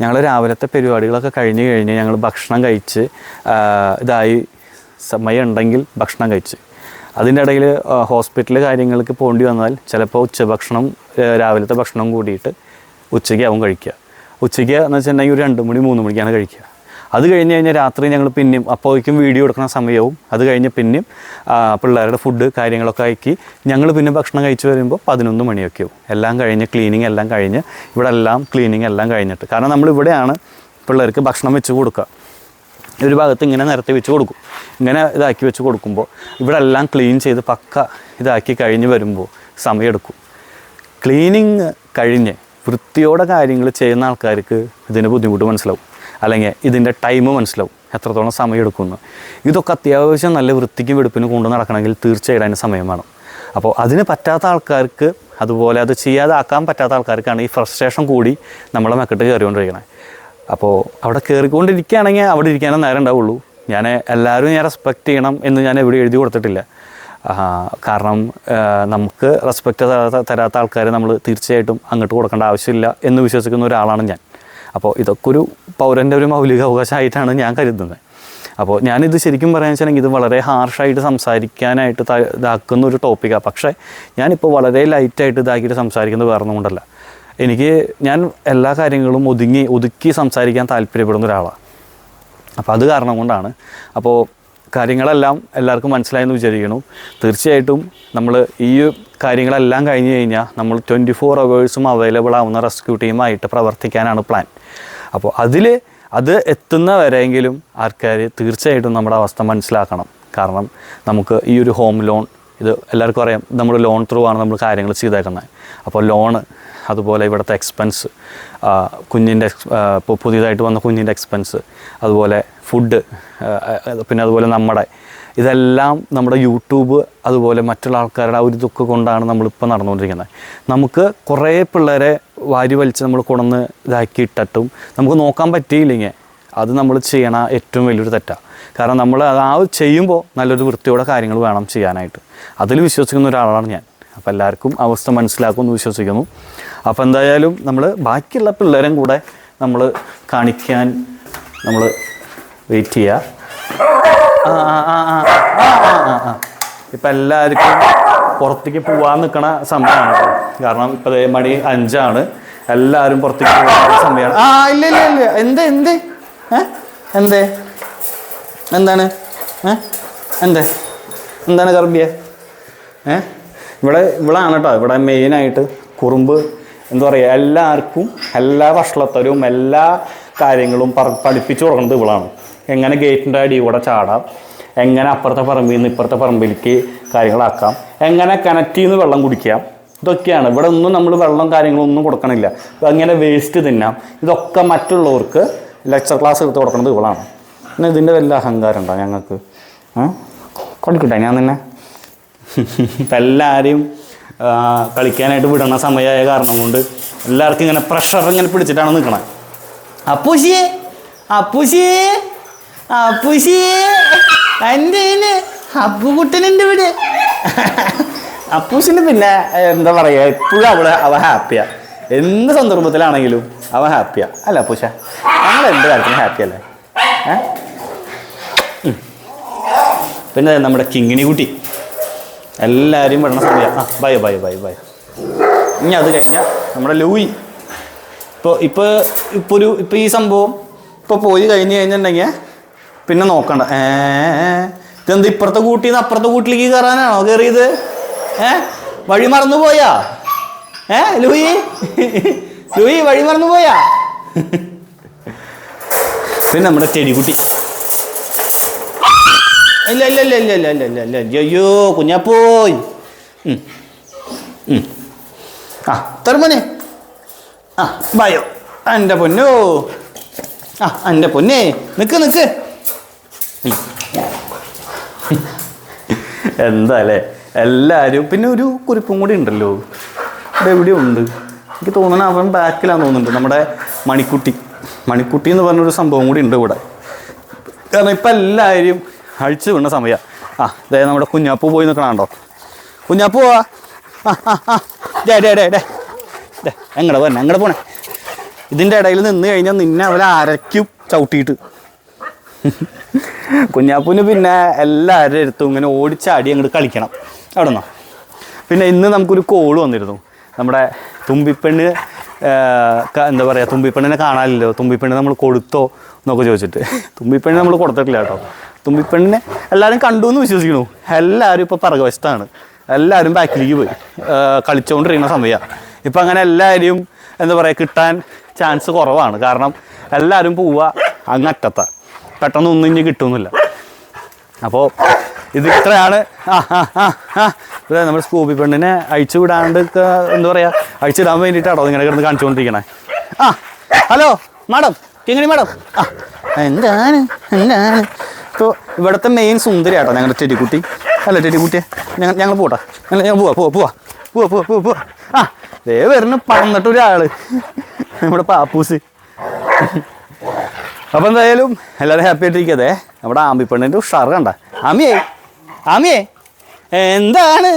ഞങ്ങൾ രാവിലത്തെ പരിപാടികളൊക്കെ കഴിഞ്ഞ് ഞങ്ങൾ ഭക്ഷണം കഴിച്ച് സമയം ഉണ്ടെങ്കിൽ ഭക്ഷണം കഴിച്ച് അതിൻ്റെ ഇടയിൽ ഹോസ്പിറ്റൽ കാര്യങ്ങൾക്ക് പോകേണ്ടി വന്നാൽ ചിലപ്പോൾ ഉച്ചഭക്ഷണം രാവിലത്തെ ഭക്ഷണം കൂടിയിട്ട് ഉച്ചയ്ക്കാവും കഴിക്കുക. ഉച്ചയ്ക്ക് എന്ന് വെച്ചിട്ടുണ്ടെങ്കിൽ ഒരു 2 മണി 3 മണിക്കാണ് കഴിക്കുക. അത് കഴിഞ്ഞ് കഴിഞ്ഞാൽ രാത്രി ഞങ്ങൾ പിന്നെയും അപ്പോഴേക്കും വീഡിയോ എടുക്കുന്ന സമയവും അത് കഴിഞ്ഞ് പിന്നെയും പിള്ളേരുടെ ഫുഡ് കാര്യങ്ങളൊക്കെ ആക്കി ഞങ്ങൾ പിന്നെ ഭക്ഷണം കഴിച്ച് വരുമ്പോൾ 11 മണിയൊക്കെ ആവും. എല്ലാം കഴിഞ്ഞ് ക്ലീനിങ് എല്ലാം കഴിഞ്ഞ് ഇവിടെ എല്ലാം ക്ലീനിങ് എല്ലാം കഴിഞ്ഞിട്ട്, കാരണം നമ്മളിവിടെയാണ് പിള്ളേർക്ക് ഭക്ഷണം വെച്ച് കൊടുക്കുക. ഒരു ഭാഗത്ത് ഇങ്ങനെ നിരത്തി വെച്ച് കൊടുക്കും. ഇങ്ങനെ ഇതാക്കി വെച്ച് കൊടുക്കുമ്പോൾ ഇവിടെ എല്ലാം ക്ലീൻ ചെയ്ത് പക്ക ഇതാക്കി കഴിഞ്ഞ് വരുമ്പോൾ സമയമെടുക്കും. ക്ലീനിങ് കഴിഞ്ഞ് വൃത്തിയോടെ കാര്യങ്ങൾ ചെയ്യുന്ന ആൾക്കാർക്ക് ഇതിൻ്റെ ബുദ്ധിമുട്ട് മനസ്സിലാവും, അല്ലെങ്കിൽ ഇതിൻ്റെ ടൈം മനസ്സിലാവും, എത്രത്തോളം സമയം എടുക്കുന്നു. ഇതൊക്കെ അത്യാവശ്യം നല്ല വൃത്തിക്കും വെടുപ്പിനും കൊണ്ട് നടക്കണമെങ്കിൽ തീർച്ചയായിട്ടും അതിന് സമയം വേണം. അപ്പോൾ അതിന് പറ്റാത്ത ആൾക്കാർക്ക്, അതുപോലെ അത് ചെയ്യാതാക്കാൻ പറ്റാത്ത ആൾക്കാർക്കാണ് ഈ ഫ്രസ്ട്രേഷൻ കൂടി നമ്മളെ മെക്കിട്ട് കയറിക്കൊണ്ടിരിക്കണേ. അപ്പോൾ അവിടെ കയറിക്കൊണ്ടിരിക്കുകയാണെങ്കിൽ അവിടെ ഇരിക്കാനേ നേരം ഉണ്ടാവുള്ളൂ. എല്ലാവരും ഞാൻ റെസ്പെക്റ്റ് ചെയ്യണം എന്ന് ഞാൻ എവിടെ എഴുതി കൊടുത്തിട്ടില്ല. കാരണം നമുക്ക് റെസ്പെക്റ്റ് തരാത്ത ആൾക്കാരെ നമ്മൾ തീർച്ചയായിട്ടും അങ്ങോട്ട് കൊടുക്കേണ്ട ആവശ്യമില്ല എന്ന് വിശ്വസിക്കുന്ന ഒരാളാണ് ഞാൻ. അപ്പോൾ ഇതൊക്കെ ഒരു പൗരൻ്റെ ഒരു മൗലിക അവകാശമായിട്ടാണ് ഞാൻ കരുതുന്നത്. അപ്പോൾ ഞാനിത് ശരിക്കും പറയാന്ന് വെച്ചിട്ടുണ്ടെങ്കിൽ ഇത് വളരെ ഹാർഷായിട്ട് സംസാരിക്കാനായിട്ട് ഇതാക്കുന്ന ഒരു ടോപ്പിക്കാണ്. പക്ഷേ ഞാനിപ്പോൾ വളരെ ലൈറ്റായിട്ട് ഇതാക്കിയിട്ട് സംസാരിക്കുന്നത് വേറൊന്നും കൊണ്ടല്ല. ഞാൻ എല്ലാ കാര്യങ്ങളും ഒതുക്കി സംസാരിക്കാൻ താല്പര്യപ്പെടുന്ന ഒരാളാണ്. അപ്പോൾ അത് കാരണം കൊണ്ടാണ്. അപ്പോൾ കാര്യങ്ങളെല്ലാം എല്ലാവർക്കും മനസ്സിലായെന്ന് വിചാരിക്കുന്നു. തീർച്ചയായിട്ടും നമ്മൾ ഈ കാര്യങ്ങളെല്ലാം കഴിഞ്ഞ് കഴിഞ്ഞാൽ നമ്മൾ 24 hours അവൈലബിൾ ആവുന്ന റെസ്ക്യൂ ടീമായിട്ട് പ്രവർത്തിക്കാനാണ് പ്ലാൻ. അപ്പോൾ അത് എത്തുന്ന വരെയെങ്കിലും ആൾക്കാർ തീർച്ചയായിട്ടും നമ്മുടെ അവസ്ഥ മനസ്സിലാക്കണം. കാരണം നമുക്ക് ഈ ഒരു ഹോം ലോൺ ഇത് എല്ലാവർക്കും അറിയാം, നമ്മൾ ലോൺ ത്രൂ ആണ് നമ്മൾ കാര്യങ്ങൾ ചെയ്തേക്കുന്നത്. അപ്പോൾ ലോണ്, അതുപോലെ ഇവിടുത്തെ എക്സ്പെൻസ്, കുഞ്ഞിൻ്റെ ഇപ്പോൾ പുതിയതായിട്ട് വന്ന കുഞ്ഞിൻ്റെ എക്സ്പെൻസ്, അതുപോലെ ഫുഡ്, പിന്നെ അതുപോലെ നമ്മുടെ ഇതെല്ലാം നമ്മുടെ യൂട്യൂബ് അതുപോലെ മറ്റുള്ള ആൾക്കാരുടെ ആ ഒരു ഇതൊക്കെ കൊണ്ടാണ് നമ്മളിപ്പോൾ നടന്നുകൊണ്ടിരിക്കുന്നത്. നമുക്ക് കുറേ പിള്ളേരെ വാരി വലിച്ച് നമ്മൾ കൊണ്ടുവന്ന് ഇതാക്കി ഇട്ടിട്ടും നമുക്ക് നോക്കാൻ പറ്റിയില്ലെങ്കിൽ അത് നമ്മൾ ചെയ്യണ ഏറ്റവും വലിയൊരു തെറ്റാണ്. കാരണം നമ്മൾ ആ ചെയ്യുമ്പോൾ നല്ലൊരു വൃത്തിയോടെ കാര്യങ്ങൾ വേണം ചെയ്യാനായിട്ട്. അതിൽ വിശ്വസിക്കുന്ന ഒരാളാണ് ഞാൻ. അപ്പോൾ എല്ലാവർക്കും അവസ്ഥ മനസ്സിലാക്കുമെന്ന് വിശ്വസിക്കുന്നു. അപ്പോൾ എന്തായാലും നമ്മൾ ബാക്കിയുള്ള പിള്ളേരും കൂടെ നമ്മൾ കാണിക്കാൻ നമ്മൾ വെയിറ്റ് ചെയ്യുക. ഇപ്പം എല്ലാവർക്കും പുറത്തേക്ക് പോകാൻ നിൽക്കണ സമയമാണ് കേട്ടോ. കാരണം ഇപ്പോൾ മണി 5 എല്ലാവരും പുറത്തേക്ക് പോകുന്ന സമയമാണ്. ഇല്ല ഇല്ല ഇല്ല എന്തേ എന്തേ എന്തേ എന്താണ് എന്താണ് കർബിയ ഇവിടെയാണ് കേട്ടോ. ഇവിടെ മെയിനായിട്ട് കുറുമ്പ് എന്താ പറയുക, എല്ലാവർക്കും എല്ലാ വഷളത്തരവും എല്ലാ കാര്യങ്ങളും പഠിപ്പിച്ചു കൊടുക്കുന്നത് ഇവളാണ്. എങ്ങനെ ഗേറ്റിൻ്റെ അടി കൂടെ ചാടാം, എങ്ങനെ അപ്പുറത്തെ പറമ്പിൽ നിന്ന് ഇപ്പുറത്തെ പറമ്പിലേക്ക് കാര്യങ്ങളാക്കാം, എങ്ങനെ കിണറ്റിൽ നിന്ന് വെള്ളം കുടിക്കാം, ഇതൊക്കെയാണ്. ഇവിടെ ഒന്നും നമ്മൾ വെള്ളം കാര്യങ്ങളൊന്നും കൊടുക്കണില്ല. എങ്ങനെ വേസ്റ്റ് തിന്നാം, ഇതൊക്കെ മറ്റുള്ളവർക്ക് ലെക്ചർ ക്ലാസ് എടുത്ത് കൊടുക്കുന്നത് ഇവളാണ്. പിന്നെ ഇതിൻ്റെ വല്ല അഹങ്കാരം ഉണ്ടോ ഞങ്ങൾക്ക്? കൊടുക്കട്ടെ ഞാൻ തന്നെ. ഇപ്പം എല്ലാവരെയും കളിക്കാനായിട്ട് വിടണ സമയമായ കാരണം കൊണ്ട് എല്ലാവർക്കും ഇങ്ങനെ പ്രഷർ ഇങ്ങനെ പിടിച്ചിട്ടാണ് നിൽക്കണത്. അപ്പൂശിയേ അപ്പൂശിയേ അപ്പൂശിയേ എൻ്റെ അപ്പുകുട്ടനുണ്ട് ഇവിടെ. അപ്പൂശിന് പിന്നെ എന്താ പറയുക, എപ്പോഴും അവ ഹാപ്പിയാണ്. എന്ത് സന്ദർഭത്തിലാണെങ്കിലും അവൻ ഹാപ്പിയാണ്. അല്ല അപ്പൂശ, ഞങ്ങൾ എന്ത് കാര്യത്തിനും ഹാപ്പിയല്ലേ? പിന്നെ നമ്മുടെ കിങ്ങിണി കുട്ടി എല്ലാവരെയും വിടണ സമയം. Bye bye bye bye. ഇനി അത് കഴിഞ്ഞാൽ നമ്മുടെ ലൂയി ഇപ്പോൾ ഈ സംഭവം ഇപ്പോൾ പോയി കഴിഞ്ഞ് കഴിഞ്ഞിട്ടുണ്ടെങ്കിൽ പിന്നെ നോക്കണ്ട. ഇതെന്ത് ഇപ്പുറത്തെ കൂട്ടിൽ നിന്ന് അപ്പുറത്തെ കൂട്ടിലേക്ക് കയറാനാണോ കയറിയത്? വഴി മറന്നു പോയാ? ലൂയി ലൂയി വഴി മറന്നു പോയാ? പിന്നെ നമ്മുടെ ചെടിക്കുട്ടി ഇല്ല ഇല്ല ഇല്ല ഇല്ല ഇല്ല ഇല്ല ഇല്ല ഇല്ല അയ്യോ കുഞ്ഞാപ്പോയി. തെർമോനെ ബായോ എൻ്റെ പൊന്നോ. എൻ്റെ പൊന്നേ നിക്ക് നിക്ക്. എന്താ അല്ലേ എല്ലാവരും. പിന്നെ ഒരു കുറിപ്പും കൂടി ഉണ്ടല്ലോ ഇവിടെ എവിടെയോ ഉണ്ട്. എനിക്ക് തോന്നണം അവൻ ബാക്കിലാന്ന് തോന്നുന്നുണ്ട്. നമ്മുടെ മണിക്കുട്ടി എന്ന് പറഞ്ഞൊരു സംഭവം കൂടി ഉണ്ട് ഇവിടെ. കാരണം ഇപ്പം എല്ലാവരും അഴിച്ചു വീണ സമയമാണ്. അതായത് നമ്മുടെ കുഞ്ഞാപ്പൂ പോയി നിൽക്കണോ? കുഞ്ഞാപ്പൂ എങ്ങടെ പോണേ? ഇതിൻ്റെ ഇടയിൽ നിന്ന് കഴിഞ്ഞാൽ നിന്നെ അവരെ അരയ്ക്കും ചവിട്ടിയിട്ട്. കുഞ്ഞാപ്പൂന് പിന്നെ എല്ലാവരുടെ അടുത്തും ഇങ്ങനെ ഓടിച്ചാടി അങ്ങോട്ട് കളിക്കണം. അവിടെ നിന്നോ. പിന്നെ ഇന്ന് നമുക്കൊരു കോള് വന്നിരുന്നു. നമ്മുടെ തുമ്പിപ്പെണ്ണ് എന്താ പറയുക, തുമ്പിപ്പെണ്ണിനെ കാണാനില്ലല്ലോ, തുമ്പിപ്പെണ്ണ് നമ്മൾ കൊടുത്തോ എന്നൊക്കെ ചോദിച്ചിട്ട്. തുമ്പിപ്പെണ്ണ് നമ്മൾ കൊടുത്തിട്ടില്ല കേട്ടോ. തുമ്പിപ്പെണ്ണിനെ എല്ലാവരും കണ്ടു എന്ന് വിശ്വസിക്കണു. എല്ലാവരും ഇപ്പോൾ പിറകുവശത്താണ്. എല്ലാവരും ബാക്കിലേക്ക് പോയി കളിച്ചുകൊണ്ടിരിക്കുന്ന സമയമാണ്. ഇപ്പം അങ്ങനെ എല്ലാവരെയും എന്താ പറയുക കിട്ടാൻ ചാൻസ് കുറവാണ്. കാരണം എല്ലാവരും പോവുക അങ്ങറ്റത്താണ്. പെട്ടെന്ന് ഒന്നും ഇനി കിട്ടുന്നില്ല. അപ്പോൾ ഇത് ഇത്രയാണ്. നമ്മൾ സ്കൂബി പെണ്ണിനെ അഴിച്ചു വിടാണ്ട് എന്താ പറയുക അഴിച്ചിടാൻ വേണ്ടിയിട്ടാണോ ഇങ്ങനെ കിടന്ന് കാണിച്ചുകൊണ്ടിരിക്കണേ? Hello madam, Kingini madam. എന്താണ് ഇപ്പോൾ ഇവിടുത്തെ മെയിൻ സുന്ദരിയാട്ടോ ഞങ്ങളുടെ ചെടിക്കുട്ടി. അല്ല ചെടിക്കുട്ടിയെ ഞങ്ങൾ പോട്ടെ, ഞങ്ങൾ പോവാ. ദേ വരുന്ന പറന്നിട്ടൊരാൾ നമ്മുടെ പാപ്പൂസ്. അപ്പോൾ എന്തായാലും എല്ലാവരും ഹാപ്പി ആയിട്ടിരിക്കതേ. നമ്മുടെ ആമ്പിപ്പെണ്ണിൻ്റെ ഉഷാറ് കണ്ട. ആമിയേ എന്താണ്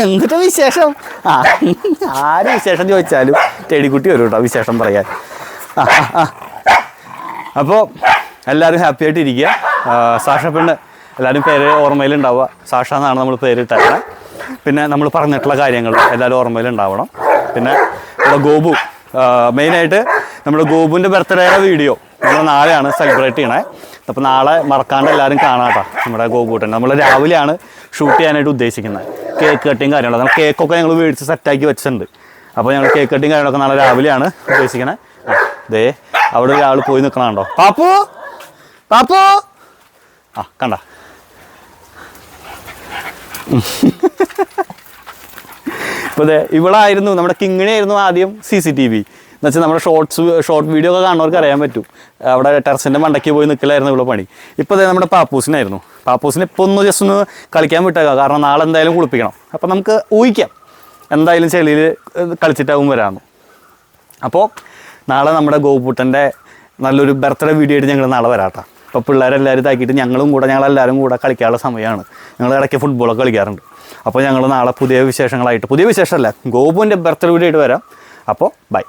എന്നിട്ട് വിശേഷം? ആര് വിശേഷം ചോദിച്ചാലും ചെടിക്കുട്ടി വരും കേട്ടോ വിശേഷം പറയാൻ. അപ്പോൾ എല്ലാവരും ഹാപ്പി ആയിട്ടിരിക്കുക. സാഷ പെണ്ണ് എല്ലാവരും പേര് ഓർമ്മയിലുണ്ടാവുക. സാഷ എന്നാണ് നമ്മൾ പേരിട്ടേക്കുന്നത്. പിന്നെ നമ്മൾ പറഞ്ഞിട്ടുള്ള കാര്യങ്ങൾ എല്ലാവരും ഓർമ്മയിലുണ്ടാവണം. പിന്നെ നമ്മുടെ ഗോപു, മെയിനായിട്ട് നമ്മുടെ ഗോപുവിൻ്റെ ബർത്ത്ഡേയുടെ വീഡിയോ നമ്മൾ നാളെയാണ് സെലിബ്രേറ്റ് ചെയ്യണേ. അപ്പോൾ നാളെ മറക്കാണ്ട് എല്ലാവരും കാണാം കേട്ടോ നമ്മുടെ ഗോപൂട്ടൻ. നമ്മൾ രാവിലെയാണ് ഷൂട്ട് ചെയ്യാനായിട്ട് ഉദ്ദേശിക്കുന്നത്. കേക്ക് കട്ടിങ് കാര്യങ്ങളൊക്കെ നമ്മൾ കേക്കൊക്കെ ഞങ്ങൾ മേടിച്ച് സെറ്റാക്കി വെച്ചിട്ടുണ്ട്. അപ്പോൾ ഞങ്ങൾ കേക്ക് കട്ടിങ് കാര്യങ്ങളൊക്കെ നാളെ രാവിലെയാണ് ഉദ്ദേശിക്കുന്നത്. ദേ അവിടെ ഒരാൾ പോയി നിൽക്കണുണ്ടോ? പാപ്പു പാപ്പു ആ കണ്ട. ഇപ്പോൾ ഇവളായിരുന്നു നമ്മുടെ കിങ്ങിണിയായിരുന്നു ആദ്യം CCTV എന്ന് വെച്ചാൽ നമ്മുടെ ഷോർട്ട് വീഡിയോ ഒക്കെ കാണുന്നവർക്ക് അറിയാൻ പറ്റും. അവിടെ ടെറസിൻ്റെ മണ്ടയ്ക്ക് പോയി നിൽക്കലായിരുന്നു ഇവിടെ പണി. ഇപ്പോൾ നമ്മുടെ പാപ്പൂസിനായിരുന്നു. പാപ്പൂസിന് ഇപ്പോൾ ഒന്ന് ജസ്റ്റ് ഒന്ന് കളിക്കാൻ വിട്ടേക്കാം, കാരണം നാളെ എന്തായാലും കുളിപ്പിക്കണം. അപ്പോൾ നമുക്ക് ഊഹിക്കാം എന്തായാലും ചെളിയിൽ കളിച്ചിട്ടാവും വരാമെന്ന്. അപ്പോൾ നാളെ നമ്മുടെ ഗോപുട്ടൻ്റെ നല്ലൊരു ബർത്ത്ഡേ വീഡിയോ ആയിട്ട് ഞങ്ങൾ നാളെ വരാം കേട്ടോ. അപ്പോൾ പിള്ളേരെല്ലാവരും ഇതാക്കിയിട്ട് ഞങ്ങളെല്ലാവരും കൂടെ കളിക്കാനുള്ള സമയമാണ്. ഞങ്ങൾ ഇടയ്ക്ക് ഫുട്ബോളൊക്കെ കളിക്കാറുണ്ട്. അപ്പോൾ ഞങ്ങൾ നാളെ പുതിയ വിശേഷങ്ങളായിട്ട്, പുതിയ വിശേഷമല്ല, ഗോപുവിൻ്റെ ബർത്ത്ഡേ വീഡിയോ ആയിട്ട് വരാം. അപ്പോൾ ബൈ.